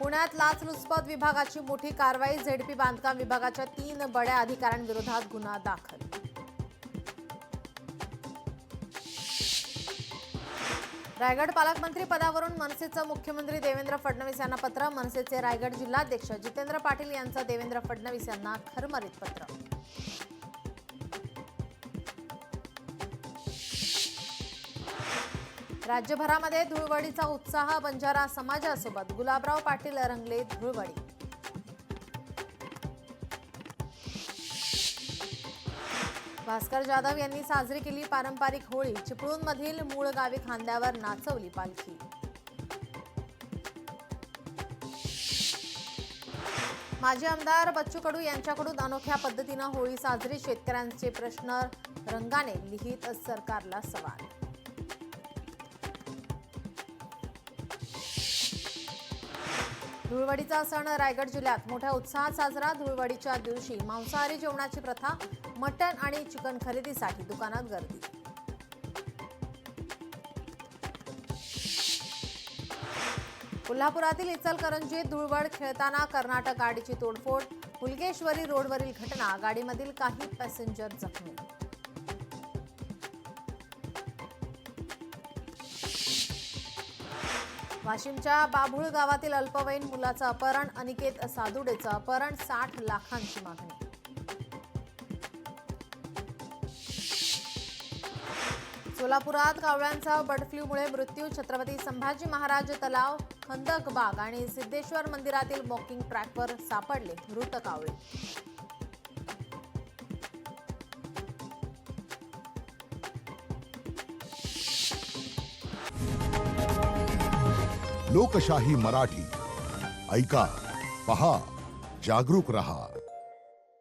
पुण्यात लाचलुचपत विभागाची मोठी कारवाई. झेडपी बांधकाम विभागाच्या 3 बड्या अधिकाऱ्यांविरोधात गुन्हा दाखल. रायगड पालकमंत्री पदावरून मनसेचं मुख्यमंत्री देवेंद्र फडणवीस यांना पत्र. मनसेचे रायगड जिल्हाध्यक्ष जितेंद्र पाटील यांचं देवेंद्र फडणवीस यांना खरमरीत पत्र. राज्यभरामध्ये धुळवडीचा उत्साह. बंजारा समाजासोबत गुलाबराव पाटील रंगले धुळवडी. भास्कर जाधव यांनी साजरी केली पारंपरिक होळी. चिपळूणमधील मूळ गावी खांद्यावर नाचवली पालखी. माजी आमदार बच्चू कडू यांच्याकडून अनोख्या पद्धतीनं होळी साजरी. शेतकऱ्यांचे प्रश्न रंगाने लिहित सरकारला सवाल. धुळवडीचा सण रायगड जिल्ह्यात मोठ्या उत्साहात साजरा. धुळवडीच्या दिवशी मांसाहारी जेवणाची प्रथा. मटण आणि चिकन खरेदीसाठी दुकानात गर्दी. कोल्हापुरातील इचलकरंजीत धुळवड खेळताना कर्नाटक गाडीची तोडफोड. हुलगेश्वरी रोडवरील घटना. गाडीमधील काही पॅसेंजर जखमी. वाशिमच्या बाभूळ गावातील अल्पवयीन मुलाचं अपहरण. अनिकेत सादुडेचं अपहरण. 60 लाखांची मागणी. सोलापुरात कावळ्यांचा बर्ड फ्लूमुळे मृत्यू. छत्रपती संभाजी महाराज तलाव, खंदक बाग आणि सिद्धेश्वर मंदिरातील वॉकिंग ट्रॅकवर सापडले मृत कावळे. लोकशाही मराठी ऐका, पहा, जागरूक रहा.